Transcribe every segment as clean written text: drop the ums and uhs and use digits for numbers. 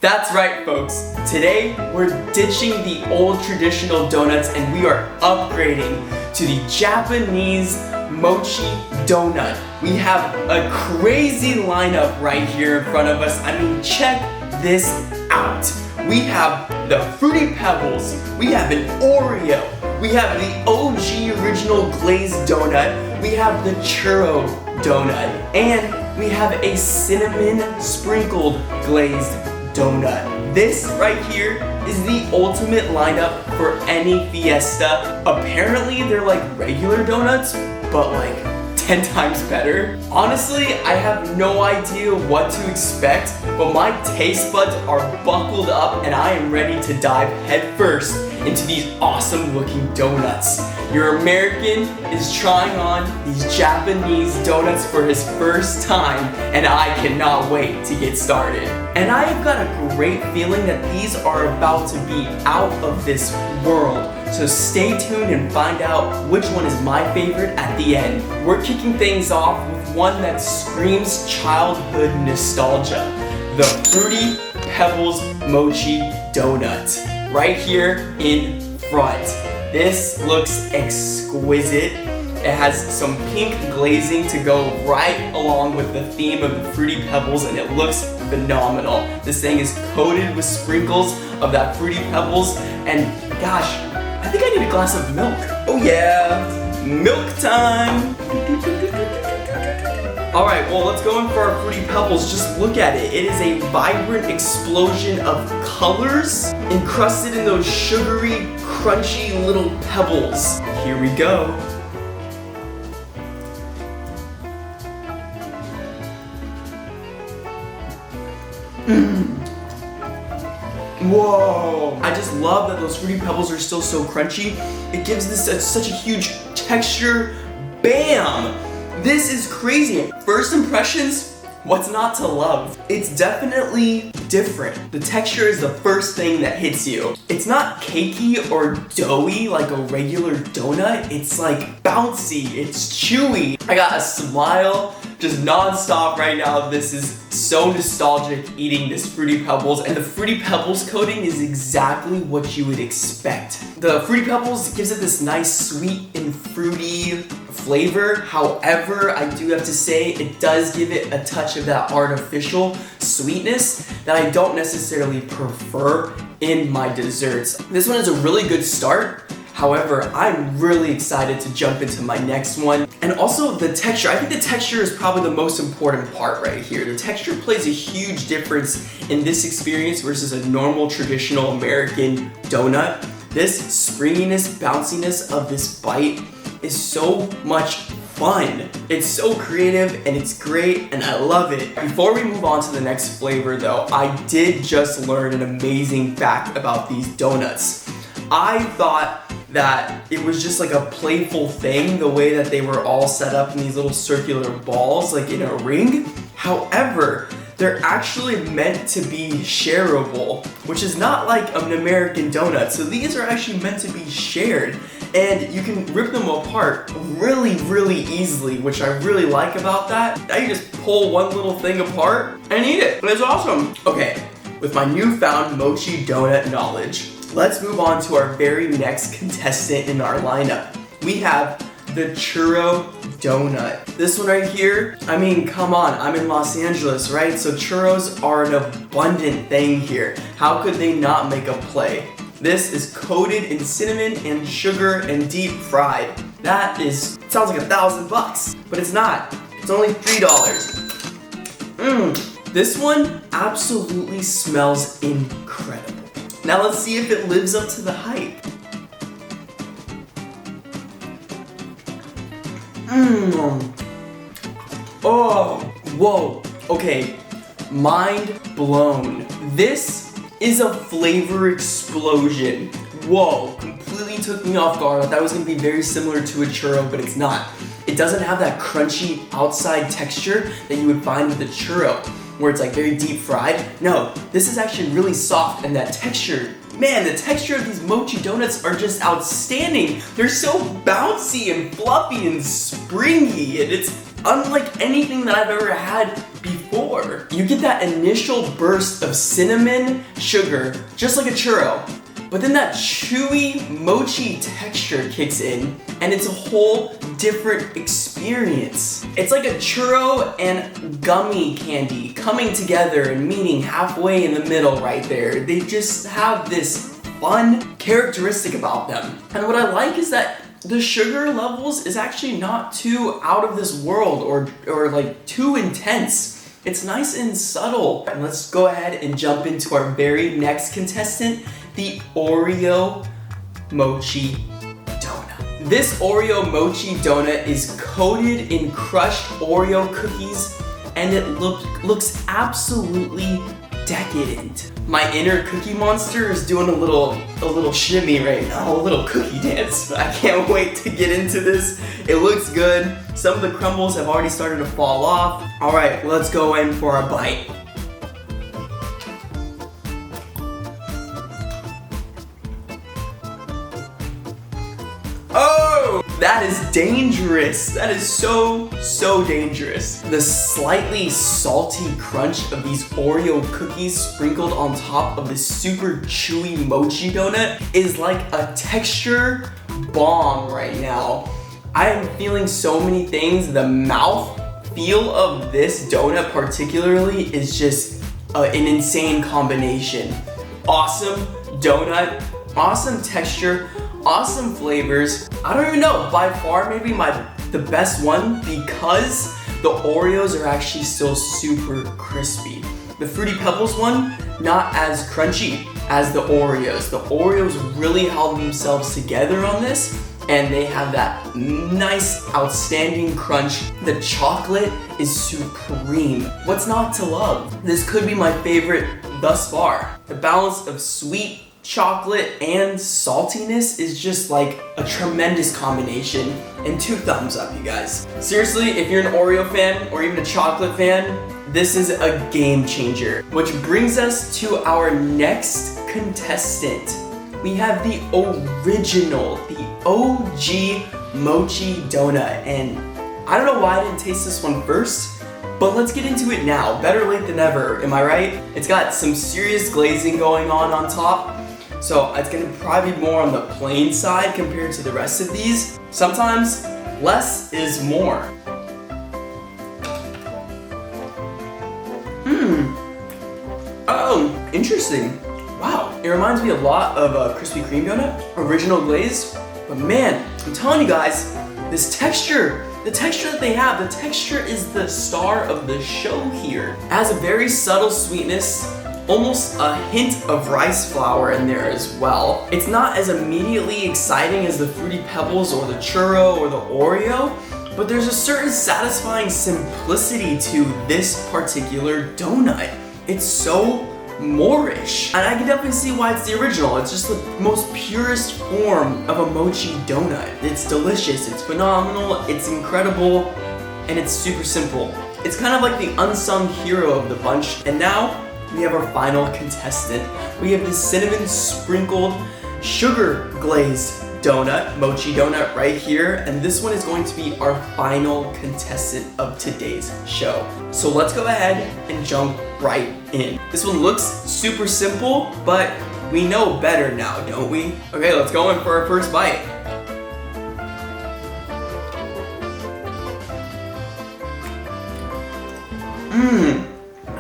That's right, folks. Today, we're ditching the old traditional donuts and we are upgrading to the Japanese Mochi donut. We have a crazy lineup right here in front of us. I mean, check this out. We have the Fruity Pebbles, we have an Oreo, we have the OG original glazed donut, we have the churro donut, and we have a cinnamon sprinkled glazed donut. This right here is the ultimate lineup for any fiesta. Apparently they're like regular donuts, but like 10 times better. Honestly, I have no idea what to expect, but my taste buds are buckled up and I am ready to dive headfirst into these awesome looking donuts. Your American is trying on these Japanese donuts for his first time, and I cannot wait to get started. And I've got a great feeling that these are about to be out of this world. So stay tuned and find out which one is my favorite at the end. We're kicking things off with one that screams childhood nostalgia. The Fruity Pebbles Mochi Donut. Right here in front. This looks exquisite. It has some pink glazing to go right along with the theme of the Fruity Pebbles, and it looks phenomenal. This thing is coated with sprinkles of that Fruity Pebbles, and gosh, I think I need a glass of milk. Oh yeah, milk time. All right, well, let's go in for our Fruity Pebbles. Just look at it. It is a vibrant explosion of colors encrusted in those sugary, crunchy little pebbles. Here we go. Whoa! I just love that those Fruity Pebbles are still so crunchy. It gives this such a huge texture. Bam! This is crazy. First impressions, what's not to love? It's definitely different. The texture is the first thing that hits you. It's not cakey or doughy like a regular donut. It's like bouncy, it's chewy. I got a smile just non-stop right now. This is so nostalgic eating this Fruity Pebbles, and the Fruity Pebbles coating is exactly what you would expect. The Fruity Pebbles gives it this nice sweet and fruity flavor. However, I do have to say it does give it a touch of that artificial sweetness that I don't necessarily prefer in my desserts. This one is a really good start. However, I'm really excited to jump into my next one. And also the texture. I think the texture is probably the most important part right here. The texture plays a huge difference in this experience versus a normal traditional American donut. This springiness, bounciness of this bite is so much fun. It's so creative and it's great and I love it. Before we move on to the next flavor though, I did just learn an amazing fact about these donuts. I thought that it was just like a playful thing, the way that they were all set up in these little circular balls, like in a ring. However, they're actually meant to be shareable, which is not like an American donut. So these are actually meant to be shared, and you can rip them apart really, really easily, which I really like about that. Now you just pull one little thing apart and eat it. It's awesome. Okay, with my newfound Mochi donut knowledge, let's move on to our very next contestant in our lineup. We have the churro donut. This one right here, I mean, come on, I'm in Los Angeles, right? So churros are an abundant thing here. How could they not make a play? This is coated in cinnamon and sugar and deep fried. That sounds like $1,000, but it's not. It's only $3. This one absolutely smells incredible. Now let's see if it lives up to the hype. Oh, whoa. Okay, mind blown. This is a flavor explosion. Whoa, completely took me off guard. I thought it was gonna be very similar to a churro, but it's not. It doesn't have that crunchy outside texture that you would find with a churro, where it's like very deep fried. No, this is actually really soft, and that texture, man, the texture of these Mochi donuts are just outstanding. They're so bouncy and fluffy and springy, and it's unlike anything that I've ever had before. before. You get that initial burst of cinnamon sugar, just like a churro. But then that chewy mochi texture kicks in, and it's a whole different experience. It's like a churro and gummy candy coming together and meeting halfway in the middle right there. They just have this fun characteristic about them. And what I like is that the sugar levels is actually not too out of this world or like too intense. It's nice and subtle. And let's go ahead and jump into our very next contestant, the Oreo Mochi Donut. This Oreo Mochi Donut is coated in crushed Oreo cookies, and it looks absolutely decadent. My inner cookie monster is doing a little shimmy right now, a little cookie dance. I can't wait to get into this. It looks good. Some of the crumbles have already started to fall off. All right, let's go in for our bite. Oh, that is dangerous. That is so dangerous. The slightly salty crunch of these Oreo cookies sprinkled on top of this super chewy mochi donut is like a texture bomb right now. I am feeling so many things. The mouth feel of this donut particularly is just an insane combination. Awesome donut, awesome texture, awesome flavors. I don't even know, by far maybe the best one because the Oreos are actually still super crispy. The Fruity Pebbles one, not as crunchy as the Oreos. The Oreos really held themselves together on this, and they have that nice, outstanding crunch. The chocolate is supreme. What's not to love? This could be my favorite thus far. The balance of sweet, chocolate, and saltiness is just like a tremendous combination, and 2 thumbs up, you guys. Seriously, if you're an Oreo fan or even a chocolate fan, this is a game changer. Which brings us to our next contestant. We have the original, the OG Mochi Donut, and I don't know why I didn't taste this one first, but let's get into it now. Better late than never, am I right? It's got some serious glazing going on top, so it's gonna probably be more on the plain side compared to the rest of these. Sometimes less is more. Oh, interesting. Wow, it reminds me a lot of a Krispy Kreme donut, original glaze. But man, I'm telling you guys, this texture, the texture that they have, the texture is the star of the show here. It has a very subtle sweetness, almost a hint of rice flour in there as well. It's not as immediately exciting as the Fruity Pebbles or the churro or the Oreo, but there's a certain satisfying simplicity to this particular donut. It's so Moorish, and I can definitely see why it's the original. It's just the most purest form of a mochi donut. It's delicious, it's phenomenal, it's incredible, and it's super simple. It's kind of like the unsung hero of the bunch. And now we have our final contestant. We have this cinnamon sprinkled sugar glazed donut, mochi donut right here, and this one is going to be our final contestant of today's show. So let's go ahead and jump right in. This one looks super simple, but we know better now, don't we? Okay, let's go in for our first bite.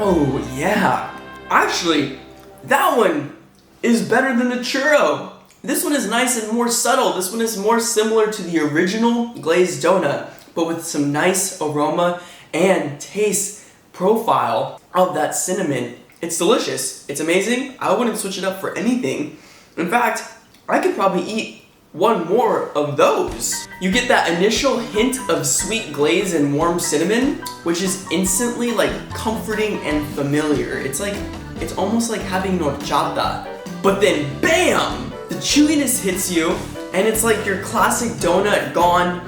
Oh yeah. Actually, that one is better than the churro. This one is nice and more subtle. This one is more similar to the original glazed donut, but with some nice aroma and taste profile of that cinnamon. It's delicious. It's amazing. I wouldn't switch it up for anything. In fact, I could probably eat one more of those. You get that initial hint of sweet glaze and warm cinnamon, which is instantly like comforting and familiar. It's almost like having horchata. But then bam! The chewiness hits you, and it's like your classic donut gone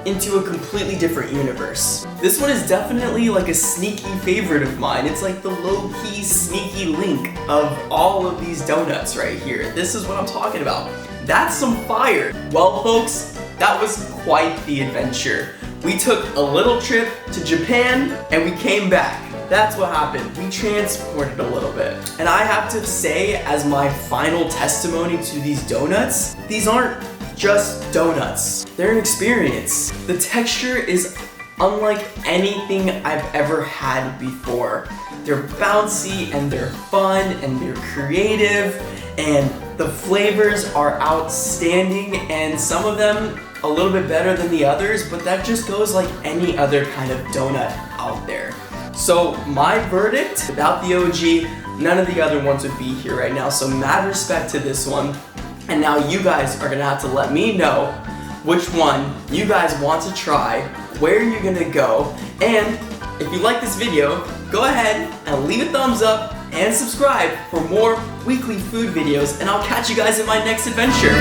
into a completely different universe. This one is definitely like a sneaky favorite of mine. It's like the low-key sneaky link of all of these donuts right here. This is what I'm talking about. That's some fire. Well, folks, that was quite the adventure. We took a little trip to Japan and we came back That's what happened. We transported a little bit. And I have to say, as my final testimony to these donuts, these aren't just donuts. They're an experience. The texture is unlike anything I've ever had before. They're bouncy and they're fun and they're creative and the flavors are outstanding, and some of them a little bit better than the others, but that just goes like any other kind of donut out there. So my verdict, without the OG, none of the other ones would be here right now. So mad respect to this one. And now you guys are gonna have to let me know which one you guys want to try, where you're gonna go, and if you like this video, go ahead and leave a thumbs up and subscribe for more weekly food videos, and I'll catch you guys in my next adventure.